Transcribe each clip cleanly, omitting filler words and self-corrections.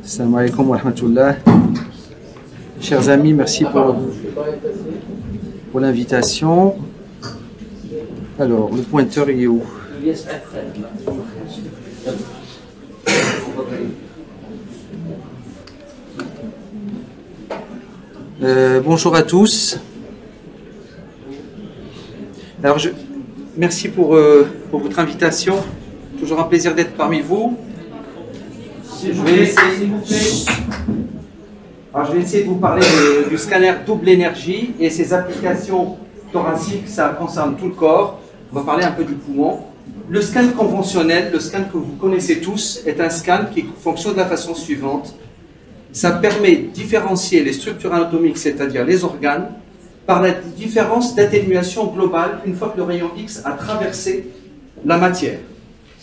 Assalamu alaikum wa rahmatullah. Chers amis, merci pour l'invitation. Alors, le pointeur il est où? Bonjour à tous. Alors, merci pour votre invitation. Toujours un plaisir d'être parmi vous. Je vais essayer de vous parler du scanner double énergie et ses applications thoraciques. Ça concerne tout le corps. On va parler un peu du poumon. Le scan conventionnel, le scan que vous connaissez tous, est un scan qui fonctionne de la façon suivante. Ça permet de différencier les structures anatomiques, c'est-à-dire les organes, par la différence d'atténuation globale une fois que le rayon X a traversé la matière.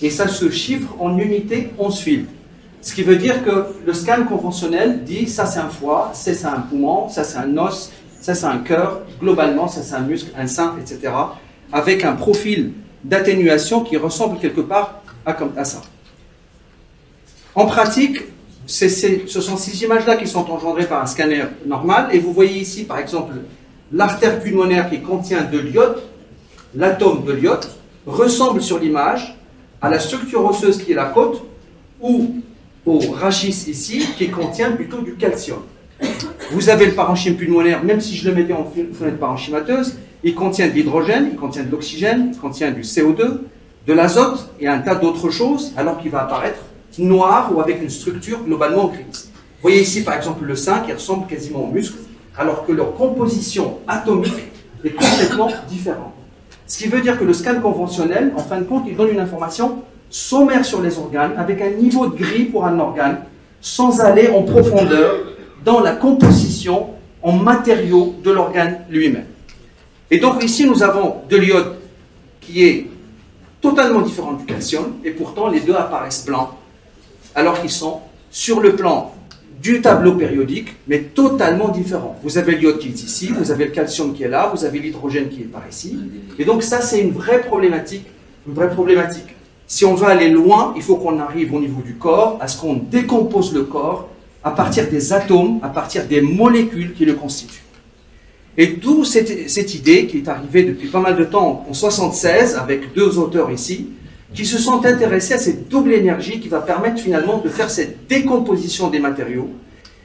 Et ça se chiffre en unités 11 filtres. Ce qui veut dire que le scan conventionnel dit ça c'est un foie, ça c'est un poumon, ça c'est un os, ça c'est un cœur, globalement ça c'est un muscle, un sein, etc. Avec un profil d'atténuation qui ressemble quelque part à ça. En pratique, ce sont ces images-là qui sont engendrées par un scanner normal. Et vous voyez ici par exemple l'artère pulmonaire qui contient de l'iode, l'atome de l'iode, ressemble sur l'image à la structure osseuse qui est la côte ou au rachis ici, qui contient plutôt du calcium. Vous avez le parenchyme pulmonaire, même si je le mettais en fenêtre parenchymateuse, il contient de l'hydrogène, il contient de l'oxygène, il contient du CO2, de l'azote et un tas d'autres choses, alors qu'il va apparaître noir ou avec une structure globalement grise. Vous voyez ici par exemple le sein qui ressemble quasiment au muscle, alors que leur composition atomique est complètement différente. Ce qui veut dire que le scan conventionnel, en fin de compte, il donne une information sommaire sur les organes, avec un niveau de gris pour un organe, sans aller en profondeur dans la composition en matériaux de l'organe lui-même. Et donc ici, nous avons de l'iode qui est totalement différent du calcium, et pourtant les deux apparaissent blancs, alors qu'ils sont sur le plan du tableau périodique, mais totalement différents. Vous avez l'iode qui est ici, vous avez le calcium qui est là, vous avez l'hydrogène qui est par ici, et donc ça c'est une vraie problématique, Si on veut aller loin, il faut qu'on arrive au niveau du corps, à ce qu'on décompose le corps à partir des atomes, à partir des molécules qui le constituent. Et d'où cette idée qui est arrivée depuis pas mal de temps, en 1976, avec deux auteurs ici, qui se sont intéressés à cette double énergie qui va permettre finalement de faire cette décomposition des matériaux.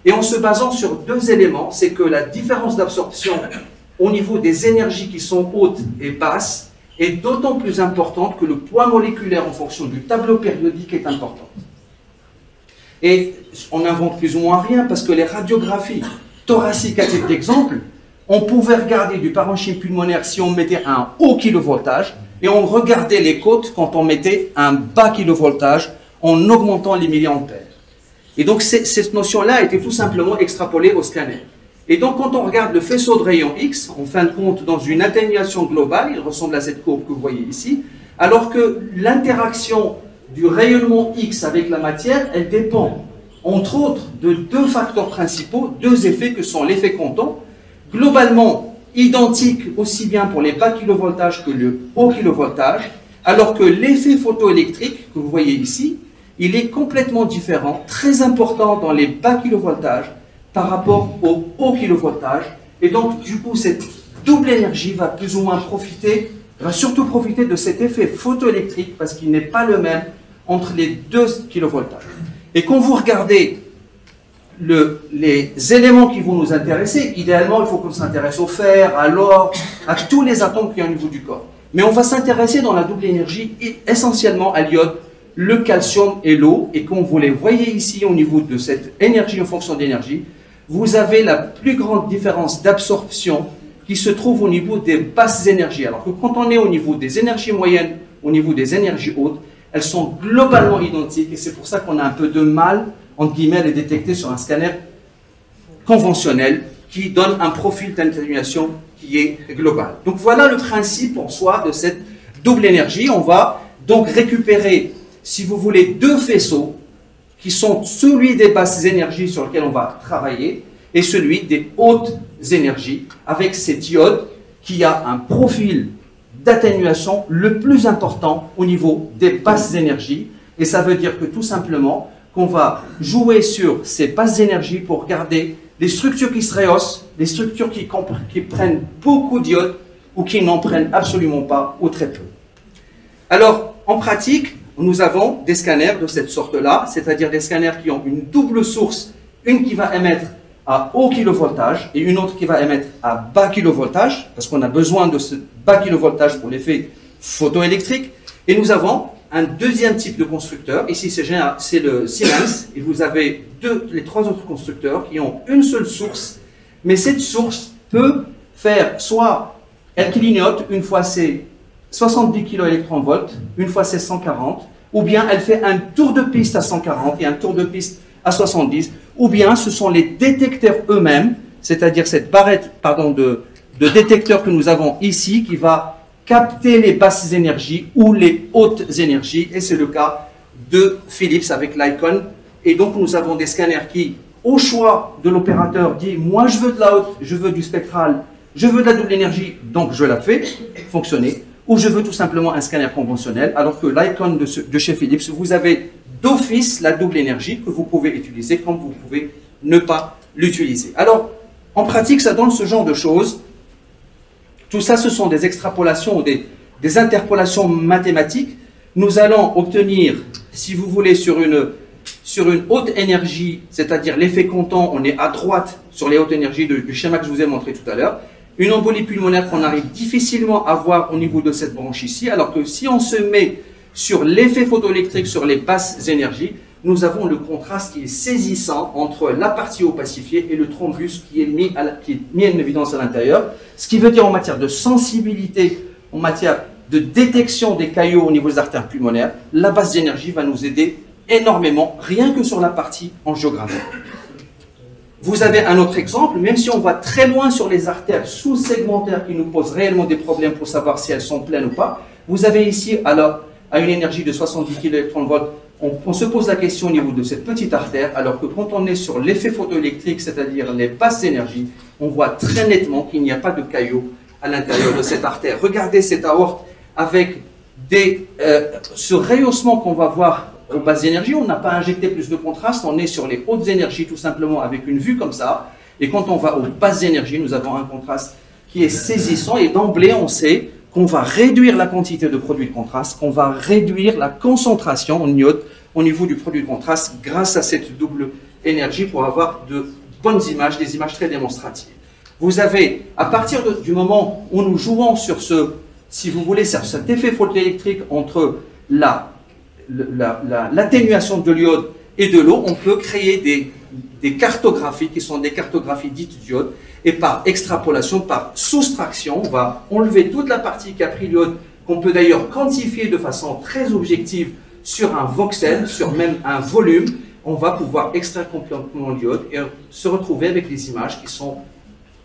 Et en se basant sur deux éléments, c'est que la différence d'absorption au niveau des énergies qui sont hautes et basses est d'autant plus importante que le poids moléculaire en fonction du tableau périodique est important. Et on n'invente plus ou moins rien parce que les radiographies thoraciques, à titre d'exemple, on pouvait regarder du parenchyme pulmonaire si on mettait un haut kilovoltage et on regardait les côtes quand on mettait un bas kilovoltage en augmentant les milliampères. Et donc cette notion-là a été tout simplement extrapolée au scanner. Et donc, quand on regarde le faisceau de rayon X, en fin de compte, dans une atténuation globale, il ressemble à cette courbe que vous voyez ici, alors que l'interaction du rayonnement X avec la matière, elle dépend, entre autres, de deux facteurs principaux, deux effets que sont l'effet Compton, globalement identique aussi bien pour les bas kilovoltages que le haut kilovoltage, alors que l'effet photoélectrique, que vous voyez ici, il est complètement différent, très important dans les bas kilovoltages, par rapport au haut kilovoltage. Et donc, du coup, cette double énergie va plus ou moins va surtout profiter de cet effet photoélectrique parce qu'il n'est pas le même entre les deux kilovoltages. Et quand vous regardez les éléments qui vont nous intéresser, idéalement, il faut qu'on s'intéresse au fer, à l'or, à tous les atomes qui sont au niveau du corps. Mais on va s'intéresser dans la double énergie essentiellement à l'iode, le calcium et l'eau. Et quand vous les voyez ici au niveau de cette énergie en fonction d'énergie, vous avez la plus grande différence d'absorption qui se trouve au niveau des basses énergies. Alors que quand on est au niveau des énergies moyennes, au niveau des énergies hautes, elles sont globalement identiques et c'est pour ça qu'on a un peu de mal, entre guillemets, à les détecter sur un scanner conventionnel qui donne un profil d'atténuation qui est global. Donc voilà le principe en soi de cette double énergie. On va donc récupérer, si vous voulez, deux faisceaux qui sont celui des basses énergies sur lequel on va travailler et celui des hautes énergies avec cet iode qui a un profil d'atténuation le plus important au niveau des basses énergies. Et ça veut dire que tout simplement, qu'on va jouer sur ces basses énergies pour regarder les structures qui se rehaussent, les structures qui prennent beaucoup d'iode ou qui n'en prennent absolument pas ou très peu. Alors, en pratique, nous avons des scanners de cette sorte-là, c'est-à-dire des scanners qui ont une double source, une qui va émettre à haut kilovoltage et une autre qui va émettre à bas kilovoltage, parce qu'on a besoin de ce bas kilovoltage pour l'effet photoélectrique. Et nous avons un deuxième type de constructeur, ici c'est le Siemens, et vous avez les trois autres constructeurs qui ont une seule source, mais cette source peut faire soit, elle clignote, une fois c'est 70 kV, une fois c'est 140, ou bien elle fait un tour de piste à 140 et un tour de piste à 70, ou bien ce sont les détecteurs eux-mêmes, c'est-à-dire cette barrette de détecteurs que nous avons ici qui va capter les basses énergies ou les hautes énergies, et c'est le cas de Philips avec l'Icon. Et donc nous avons des scanners qui, au choix de l'opérateur, dit moi je veux de la haute, je veux du spectral, je veux de la double énergie, donc je la fais fonctionner, ou je veux tout simplement un scanner conventionnel, alors que l'Icon de chez Philips, vous avez d'office la double énergie que vous pouvez utiliser comme vous pouvez ne pas l'utiliser. Alors, en pratique, ça donne ce genre de choses. Tout ça, ce sont des extrapolations ou des interpolations mathématiques. Nous allons obtenir, si vous voulez, sur une haute énergie, c'est-à-dire l'effet comptant, on est à droite sur les hautes énergies du schéma que je vous ai montré tout à l'heure, une embolie pulmonaire qu'on arrive difficilement à voir au niveau de cette branche ici, alors que si on se met sur l'effet photoélectrique sur les basses énergies, nous avons le contraste qui est saisissant entre la partie opacifiée et le thrombus qui est mis en évidence à l'intérieur. Ce qui veut dire en matière de sensibilité, en matière de détection des caillots au niveau des artères pulmonaires, la basse énergie va nous aider énormément, rien que sur la partie angiographie. Vous avez un autre exemple, même si on va très loin sur les artères sous-segmentaires qui nous posent réellement des problèmes pour savoir si elles sont pleines ou pas, vous avez ici, alors, à une énergie de 70 kV, on se pose la question au niveau de cette petite artère, alors que quand on est sur l'effet photoélectrique, c'est-à-dire les basses énergies, on voit très nettement qu'il n'y a pas de caillots à l'intérieur de cette artère. Regardez cette aorte avec ce rehaussement qu'on va voir aux basses énergies. On n'a pas injecté plus de contraste, on est sur les hautes énergies tout simplement avec une vue comme ça. Et quand on va aux basses énergies, nous avons un contraste qui est saisissant et d'emblée on sait qu'on va réduire la quantité de produit de contraste, qu'on va réduire la concentration en iode au niveau du produit de contraste grâce à cette double énergie pour avoir de bonnes images, des images très démonstratives. Vous avez, à partir du moment où nous jouons sur si vous voulez, cet effet photoélectrique entre l'atténuation de l'iode et de l'eau, on peut créer des cartographies qui sont des cartographies dites d'iode. Et par extrapolation, par soustraction, on va enlever toute la partie qui a pris l'iode, qu'on peut d'ailleurs quantifier de façon très objective sur un voxel, sur même un volume. On va pouvoir extraire complètement l'iode et se retrouver avec les images qui sont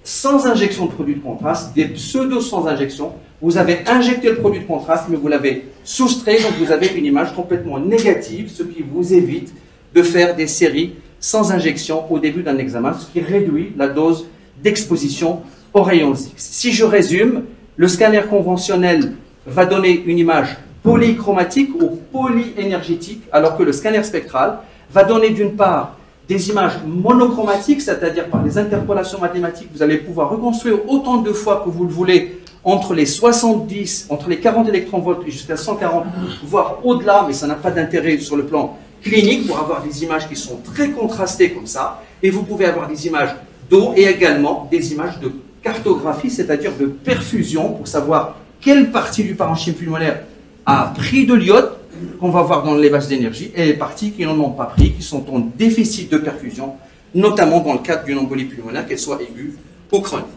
sans injection de produit de contraste, des pseudos sans injection. Vous avez injecté le produit de contraste, mais vous l'avez soustrait, donc vous avez une image complètement négative, ce qui vous évite de faire des séries sans injection au début d'un examen, ce qui réduit la dose d'exposition aux rayons X. Si je résume, le scanner conventionnel va donner une image polychromatique ou polyénergétique, alors que le scanner spectral va donner d'une part des images monochromatiques, c'est-à-dire par les interpolations mathématiques, vous allez pouvoir reconstruire autant de fois que vous le voulez entre les 40 électronvolts et jusqu'à 140, voire au-delà, mais ça n'a pas d'intérêt sur le plan clinique pour avoir des images qui sont très contrastées comme ça, et vous pouvez avoir des images d'eau et également des images de cartographie, c'est-à-dire de perfusion pour savoir quelle partie du parenchyme pulmonaire a pris de l'iode qu'on va voir dans les basses d'énergie et les parties qui n'en ont pas pris, qui sont en déficit de perfusion, notamment dans le cadre d'une embolie pulmonaire, qu'elle soit aiguë ou chronique.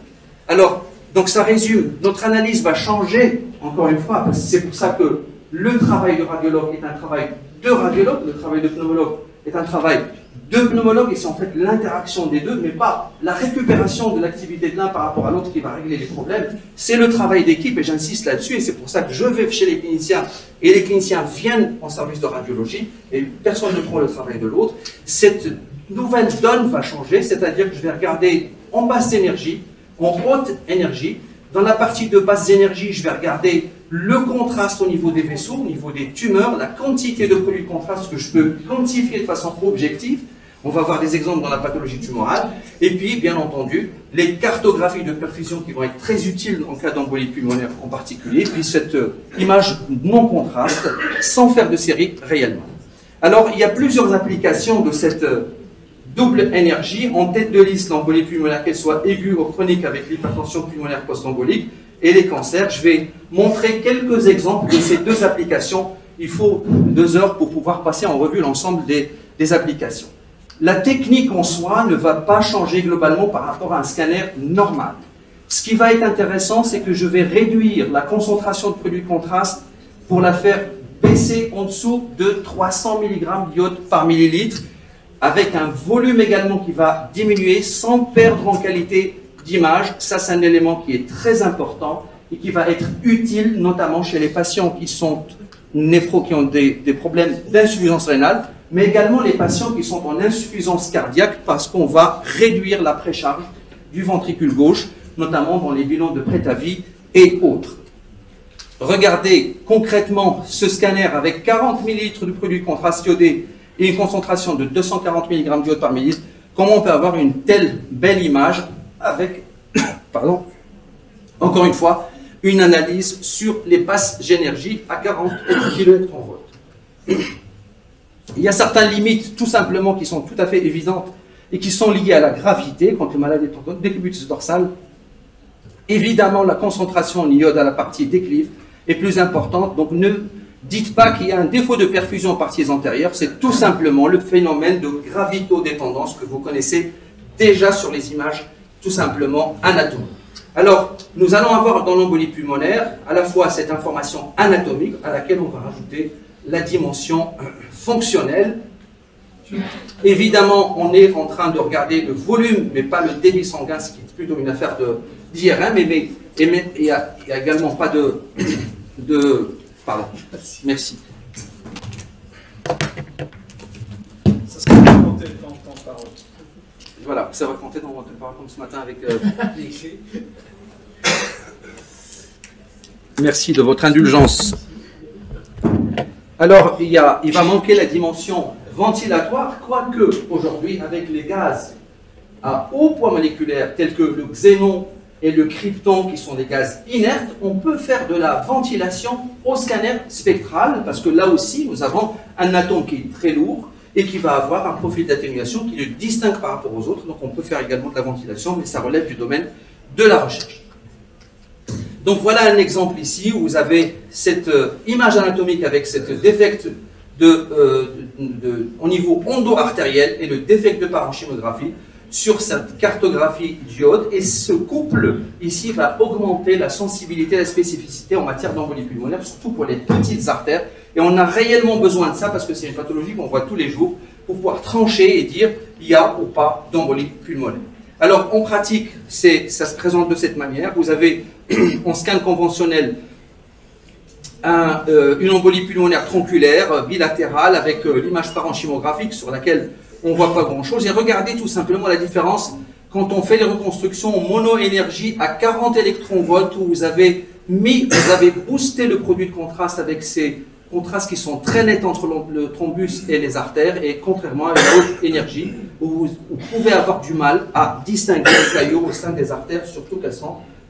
Alors, donc ça résume, notre analyse va changer, encore une fois, parce que c'est pour ça que le travail de radiologue est un travail de radiologue, le travail de pneumologue est un travail de pneumologue, et c'est en fait l'interaction des deux, mais pas la récupération de l'activité de l'un par rapport à l'autre qui va régler les problèmes. C'est le travail d'équipe, et j'insiste là-dessus, et c'est pour ça que je vais chez les cliniciens, et les cliniciens viennent en service de radiologie, et personne ne prend le travail de l'autre. Cette nouvelle donne va changer, c'est-à-dire que je vais regarder en basse énergie, en haute énergie. Dans la partie de basse énergie, je vais regarder le contraste au niveau des vaisseaux, au niveau des tumeurs, la quantité de produits de contraste que je peux quantifier de façon objective. On va voir des exemples dans la pathologie tumorale. Et puis, bien entendu, les cartographies de perfusion qui vont être très utiles en cas d'embolie pulmonaire en particulier. Puis cette image non contraste, sans faire de série réellement. Alors, il y a plusieurs applications de cette double énergie. En tête de liste, l'embolie pulmonaire, qu'elle soit aiguë ou chronique avec l'hypertension pulmonaire post-embolique et les cancers. Je vais montrer quelques exemples de ces deux applications. Il faut 2 heures pour pouvoir passer en revue l'ensemble des applications. La technique en soi ne va pas changer globalement par rapport à un scanner normal. Ce qui va être intéressant, c'est que je vais réduire la concentration de produit de contraste pour la faire baisser en dessous de 300 mg d'iode par millilitre, avec un volume également qui va diminuer sans perdre en qualité d'image. Ça, c'est un élément qui est très important et qui va être utile, notamment chez les patients qui sont qui ont des problèmes d'insuffisance rénale, mais également les patients qui sont en insuffisance cardiaque parce qu'on va réduire la précharge du ventricule gauche, notamment dans les bilans de prêt-à-vie et autres. Regardez concrètement ce scanner avec 40 ml de produit de contraste iodé et une concentration de 240 mg d'iode par millilitre. Comment on peut avoir une telle belle image avec, pardon, encore une fois, une analyse sur les passes d'énergie à 40 kV. Il y a certaines limites, tout simplement, qui sont tout à fait évidentes et qui sont liées à la gravité quand le malade est en décubitus dorsal. Évidemment, la concentration en iode à la partie déclive est plus importante. Donc, ne dites pas qu'il y a un défaut de perfusion en parties antérieures. C'est tout simplement le phénomène de gravitodépendance que vous connaissez déjà sur les images, tout simplement anatomiques. Alors, nous allons avoir dans l'embolie pulmonaire à la fois cette information anatomique à laquelle on va rajouter la dimension fonctionnelle. Évidemment, on est en train de regarder le volume, mais pas le débit sanguin, ce qui est plutôt une affaire d'IRM, mais il n'y a également pas pardon, merci. Ça sera raconté dans le temps de parole. Voilà, ça va compter dans votre parole comme ce matin avec Merci de votre indulgence. Alors, il va manquer la dimension ventilatoire, quoique aujourd'hui, avec les gaz à haut poids moléculaire, tels que le xénon et le krypton, qui sont des gaz inertes, on peut faire de la ventilation au scanner spectral, parce que là aussi, nous avons un atome qui est très lourd et qui va avoir un profil d'atténuation qui le distingue par rapport aux autres. Donc, on peut faire également de la ventilation, mais ça relève du domaine de la recherche. Donc voilà un exemple ici où vous avez cette image anatomique avec cette défecte au niveau ondo-artériel et le défect de parenchymographie sur cette cartographie d'iode. Et ce couple ici va augmenter la sensibilité et la spécificité en matière d'embolie pulmonaire, surtout pour les petites artères. Et on a réellement besoin de ça parce que c'est une pathologie qu'on voit tous les jours pour pouvoir trancher et dire il y a ou pas d'embolie pulmonaire. Alors, en pratique, ça se présente de cette manière. Vous avez, en scan conventionnel, une embolie pulmonaire tronculaire, bilatérale, avec l'image parenchymographique sur laquelle on ne voit pas grand-chose. Et regardez tout simplement la différence quand on fait les reconstructions en mono-énergie à 40 électronvolts, où vous avez boosté le produit de contraste avec ces contrastes qui sont très nets entre le thrombus et les artères, et contrairement à une haute énergie, où vous pouvez avoir du mal à distinguer les caillots au sein des artères, surtout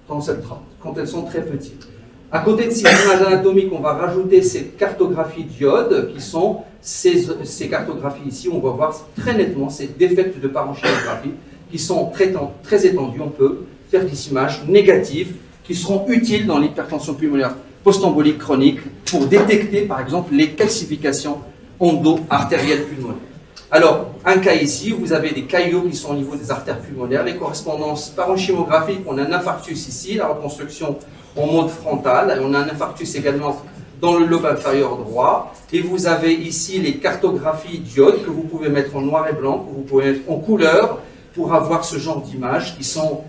quand elles sont très petites. À côté de ces images anatomiques, on va rajouter ces cartographies d'iode, qui sont ces cartographies ici, on va voir très nettement ces défects de parenchymographie, qui sont très étendus. On peut faire des images négatives qui seront utiles dans l'hypertension pulmonaire post-embolique chronique pour détecter par exemple les calcifications endo-artérielles pulmonaires. Alors, un cas ici, vous avez des caillots qui sont au niveau des artères pulmonaires, les correspondances parenchymographiques, on a un infarctus ici, la reconstruction en mode frontal, et on a un infarctus également dans le lobe inférieur droit, et vous avez ici les cartographies d'iode que vous pouvez mettre en noir et blanc, que vous pouvez mettre en couleur pour avoir ce genre d'images qui sont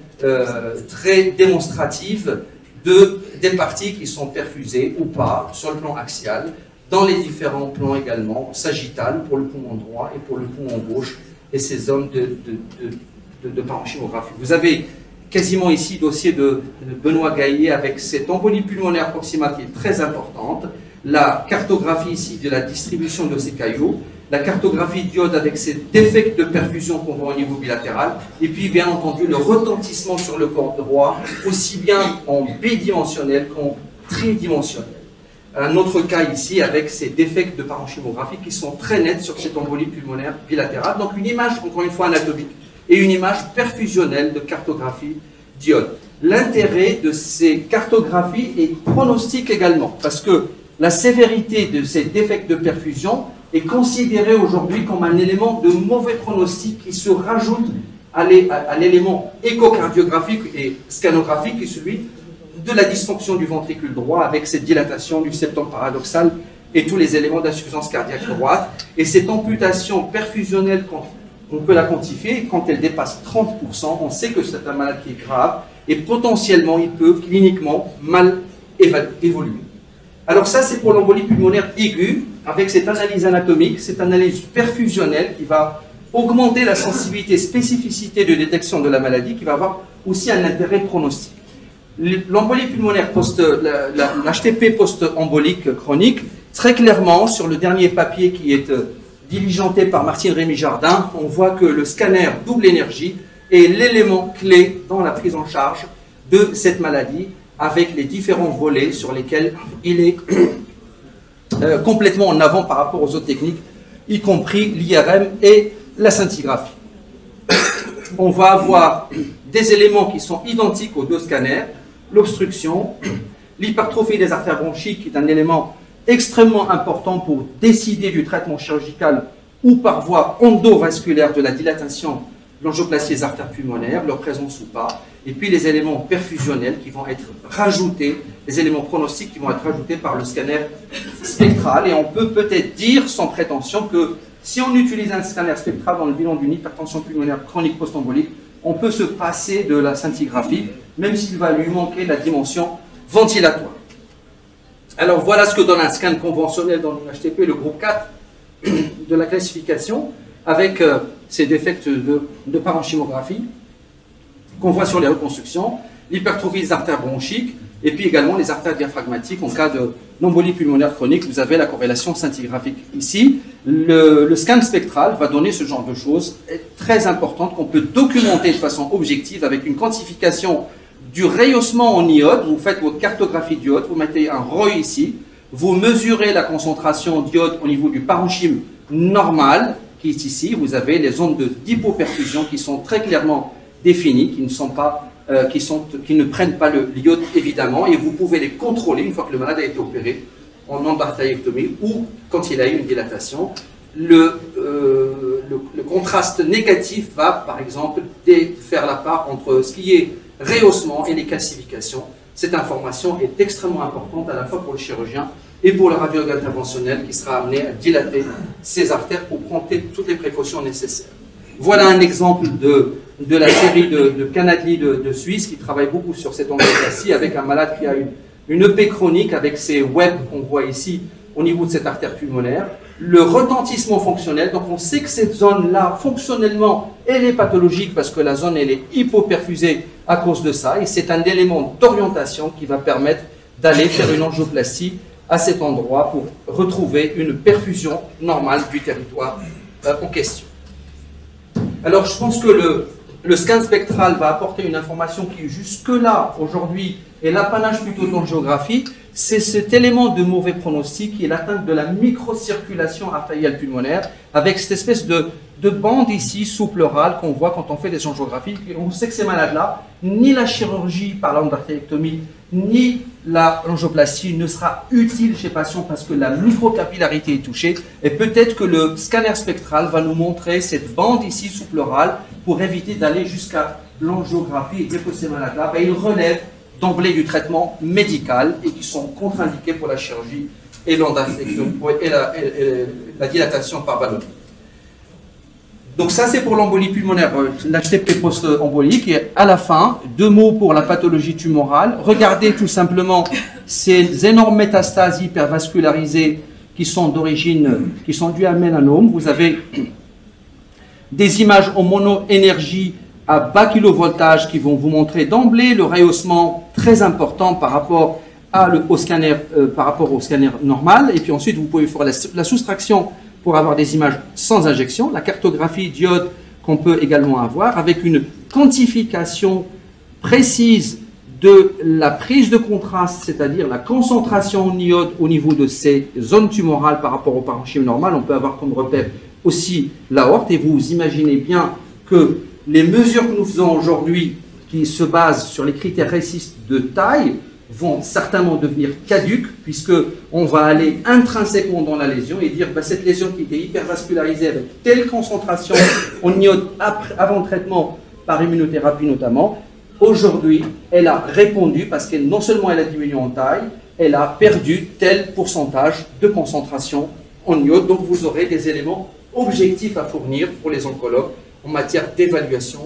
très démonstratives des parties qui sont perfusées ou pas sur le plan axial, dans les différents plans également, sagittal pour le poumon droit et pour le poumon gauche, et ces zones de parenchymographie. Vous avez quasiment ici dossier de Benoît Gaillet avec cette embolie pulmonaire proximale qui est très importante, la cartographie ici de la distribution de ces caillots, la cartographie d'iode avec ces défects de perfusion qu'on voit au niveau bilatéral, et puis bien entendu le retentissement sur le corps droit, aussi bien en bidimensionnel qu'en tridimensionnel. Un autre cas ici avec ces défects de parenchymographie qui sont très nets sur cette embolie pulmonaire bilatérale. Donc une image, encore une fois, anatomique et une image perfusionnelle de cartographie d'iode. L'intérêt de ces cartographies est pronostique également, parce que la sévérité de ces défects de perfusion est considérée aujourd'hui comme un élément de mauvais pronostic qui se rajoute à l'élément échocardiographique et scanographique qui est celui de la dysfonction du ventricule droit avec cette dilatation du septum paradoxal et tous les éléments d'insuffisance cardiaque droite. Et cette amputation perfusionnelle, on peut la quantifier, quand elle dépasse 30%, on sait que c'est un malade qui est grave et potentiellement il peut cliniquement mal évoluer. Alors ça, c'est pour l'embolie pulmonaire aiguë, avec cette analyse anatomique, cette analyse perfusionnelle qui va augmenter la sensibilité et spécificité de détection de la maladie, qui va avoir aussi un intérêt pronostique. L'embolie pulmonaire l'HTP post-embolique chronique, très clairement, sur le dernier papier qui est diligenté par Martine Rémy-Jardin, on voit que le scanner double énergie est l'élément clé dans la prise en charge de cette maladie, avec les différents volets sur lesquels il est complètement en avant par rapport aux autres techniques, y compris l'IRM et la scintigraphie. On va avoir des éléments qui sont identiques aux deux scanners, l'obstruction, l'hypertrophie des artères bronchiques, qui est un élément extrêmement important pour décider du traitement chirurgical ou par voie endovasculaire de la dilatation, l'angioplastie des artères pulmonaires, leur présence ou pas, et puis les éléments perfusionnels qui vont être rajoutés, les éléments pronostiques qui vont être rajoutés par le scanner spectral. Et on peut peut-être dire, sans prétention, que si on utilise un scanner spectral dans le bilan d'une hypertension pulmonaire chronique post-embolique, on peut se passer de la scintigraphie, même s'il va lui manquer la dimension ventilatoire. Alors voilà ce que donne un scan conventionnel dans l'HTP, le groupe 4 de la classification, avec ces défects de parenchymographie qu'on voit sur les reconstructions, l'hypertrophie des artères bronchiques, et puis également les artères diaphragmatiques. En cas d'embolie pulmonaire chronique, vous avez la corrélation scintigraphique. Ici, le scan spectral va donner ce genre de choses très importantes qu'on peut documenter de façon objective avec une quantification du rehaussement en iode. Vous faites votre cartographie d'iode, vous mettez un ROI ici, vous mesurez la concentration d'iode au niveau du parenchyme normal, qui est ici. Vous avez les zones d'hypoperfusion qui sont très clairement définies, qui ne prennent pas l'iode évidemment, et vous pouvez les contrôler une fois que le malade a été opéré en endartérectomie ou quand il a eu une dilatation. Le contraste négatif va par exemple faire la part entre ce qui est rehaussement et les calcifications. Cette information est extrêmement importante à la fois pour le chirurgien et pour le radiologue interventionnel qui sera amené à dilater ses artères pour prendre toutes les précautions nécessaires. Voilà un exemple de la série de Canadli de Suisse qui travaille beaucoup sur cette angioplastie avec un malade qui a une EP chronique avec ces webs qu'on voit ici au niveau de cette artère pulmonaire. Le retentissement fonctionnel, donc on sait que cette zone-là, fonctionnellement, elle est pathologique parce que la zone elle est hypoperfusée à cause de ça, et c'est un élément d'orientation qui va permettre d'aller faire une angioplastie à cet endroit pour retrouver une perfusion normale du territoire en question. Alors je pense que le scan spectral va apporter une information qui jusque-là, aujourd'hui, est l'apanage plutôt d'angiographie. C'est cet élément de mauvais pronostic qui est l'atteinte de la microcirculation artérielle pulmonaire avec cette espèce de bande ici sous-pleurale qu'on voit quand on fait des angiographies. Et on sait que ces malades-là, ni la chirurgie par l'endartérectomie, ni l'angioplastie ne sera utile chez les patients parce que la microcapillarité est touchée. Et peut-être que le scanner spectral va nous montrer cette bande ici sous-pleurale pour éviter d'aller jusqu'à l'angiographie et dire que ces malades-là, ils relèvent d'emblée du traitement médical et qui sont contre-indiqués pour la chirurgie et l'endartérectomie et la dilatation par ballonnement. Donc ça c'est pour l'embolie pulmonaire, l'HTP post-embolique. Et à la fin, 2 mots pour la pathologie tumorale. Regardez tout simplement ces énormes métastases hypervascularisées qui sont d'origine, qui sont dues à mélanome. Vous avez des images en monoénergie à bas kilovoltage qui vont vous montrer d'emblée le rehaussement très important par rapport au scanner normal. Et puis ensuite, vous pouvez faire la soustraction pour avoir des images sans injection, la cartographie diode qu'on peut également avoir avec une quantification précise de la prise de contraste, c'est-à-dire la concentration en iode au niveau de ces zones tumorales par rapport au parenchyme normal. On peut avoir comme repère aussi l'aorte, et vous imaginez bien que les mesures que nous faisons aujourd'hui, qui se basent sur les critères récistes de taille, vont certainement devenir caduques, puisqu'on va aller intrinsèquement dans la lésion et dire cette lésion qui était hypervascularisée avec telle concentration en iode avant traitement par immunothérapie notamment, aujourd'hui, elle a répondu parce que non seulement elle a diminué en taille, elle a perdu tel pourcentage de concentration en iode. Donc vous aurez des éléments objectifs à fournir pour les oncologues en matière d'évaluation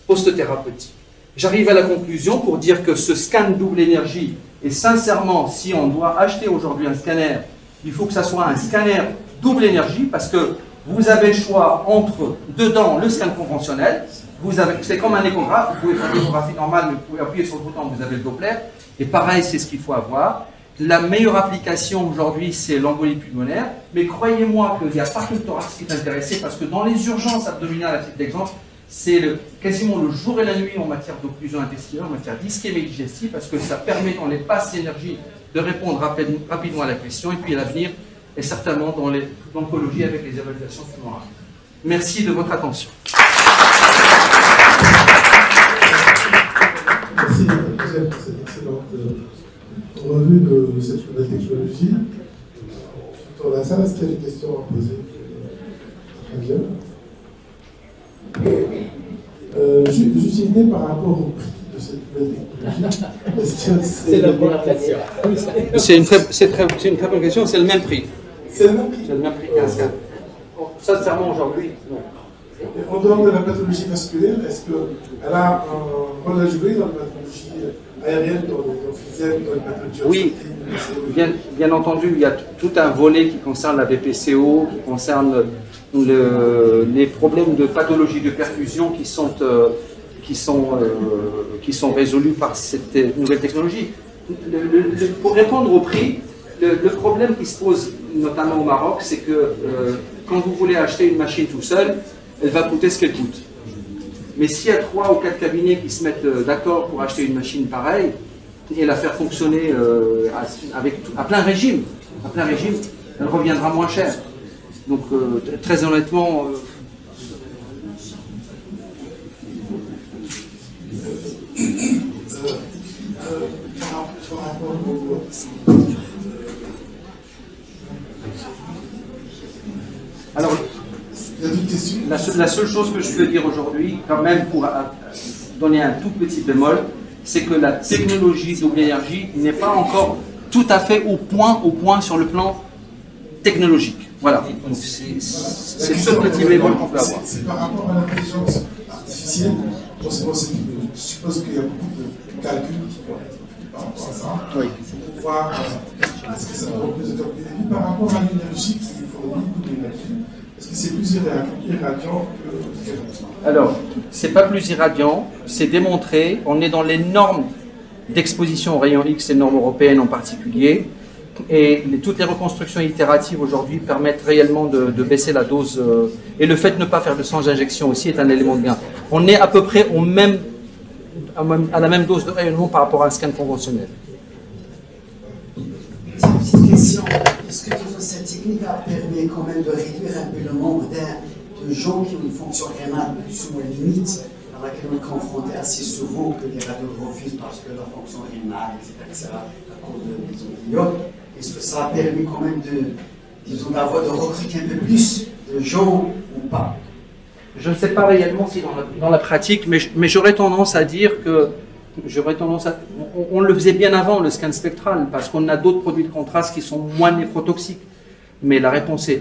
post-thérapeutique. J'arrive à la conclusion pour dire que ce scan double énergie, et sincèrement, si on doit acheter aujourd'hui un scanner, il faut que ça soit un scanner double énergie, parce que vous avez le choix entre, dedans, le scan conventionnel, c'est comme un échographe, vous pouvez faire une échographie normale, mais vous pouvez appuyer sur le bouton, vous avez le Doppler, et pareil, c'est ce qu'il faut avoir. La meilleure application aujourd'hui, c'est l'embolie pulmonaire, mais croyez-moi qu'il n'y a pas que le thorax qui est intéressé, parce que dans les urgences abdominales, à titre d'exemple, c'est quasiment le jour et la nuit en matière d'occlusion intestinale, en matière d'ischémie digestive, parce que ça permet dans les passes d'énergie de répondre rapidement à la question, et puis à l'avenir, et certainement dans l'oncologie avec les évaluations tumorales. Merci de votre attention. Merci pour cette excellente revue de cette nouvelle technologie. Dans la salle, est-ce qu'il y a des questions à poser? Très bien. Juste une idée par rapport au prix de cette nouvelle technologie. C'est la bonne question. C'est une très bonne question, c'est le même prix. C'est le même prix. C'est le même prix qu'un scan. Sincèrement, aujourd'hui, non. Et en dehors de la pathologie vasculaire, est-ce qu'elle a un rôle à jouer dans la pathologie aérienne, dans l'emphysème, dans les pathologies Oui, bien entendu, il y a tout un volet qui concerne la BPCO, qui concerne les problèmes de pathologie de perfusion qui sont résolus par cette nouvelle technologie. Pour répondre au prix, le problème qui se pose notamment au Maroc, c'est que quand vous voulez acheter une machine tout seul, elle va coûter ce qu'elle coûte. Mais s'il y a 3 ou 4 cabinets qui se mettent d'accord pour acheter une machine pareille et la faire fonctionner à plein régime, elle reviendra moins cher. Donc très honnêtement, alors, la seule chose que je peux dire aujourd'hui, quand même, pour donner un tout petit bémol, c'est que la technologie double énergie n'est pas encore tout à fait au point sur le plan technologique. Voilà. C'est le seul petit bémol qu'on peut avoir. C'est par rapport à l'intelligence artificielle. Je suppose qu'il y a beaucoup de calculs qui doivent être faits par rapport à ça. Oui. Pour voir est-ce que ça prend plus de temps. Et par rapport à l'énergie qui fournit beaucoup d'énergie, est-ce que c'est plus irradiant que... Alors, c'est pas plus irradiant, c'est démontré. On est dans les normes d'exposition aux rayons X, les normes européennes en particulier. Et toutes les reconstructions itératives aujourd'hui permettent réellement de baisser la dose. Et le fait de ne pas faire de sans-injection aussi est un élément de gain. On est à peu près à la même dose de rayonnement par rapport à un scan conventionnel. Petite question. Est-ce que cette technique a permis quand même de réduire un peu le nombre de gens qui ont une fonction rénale plus ou moins limite, à laquelle on est confronté assez souvent, que les radios refusent parce que leur fonction rénale, etc., à cause des antibiotiques? Est-ce que ça a permis quand même de recruter un peu plus de gens ou pas? Je ne sais pas réellement si dans la pratique, mais j'aurais tendance à dire que on le faisait bien avant, le scan spectral, parce qu'on a d'autres produits de contraste qui sont moins néphrotoxiques. Mais la réponse est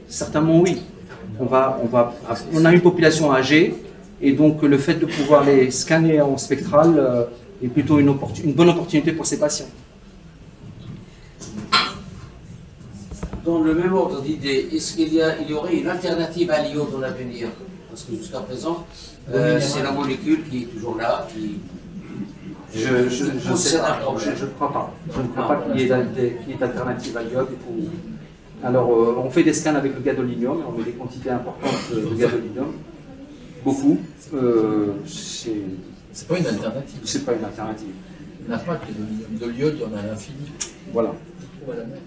certainement oui. On a une population âgée, et donc le fait de pouvoir les scanner en spectral est plutôt une bonne opportunité pour ces patients. Dans le même ordre d'idée, est-ce qu'il y aurait une alternative à l'iode dans l'avenir? Parce que jusqu'à présent, c'est la molécule qui est toujours là, qui... Je ne sais pas, je ne crois pas. Je ne crois pas qu'il y ait d'alternative à l'iode. Alors, on fait des scans avec le gadolinium, et on met des quantités importantes de gadolinium. Beaucoup. C'est pas une alternative. C'est pas une alternative. Il n'y en a pas de l'iode, il y en a à l'infini. Voilà. On trouve à la mer.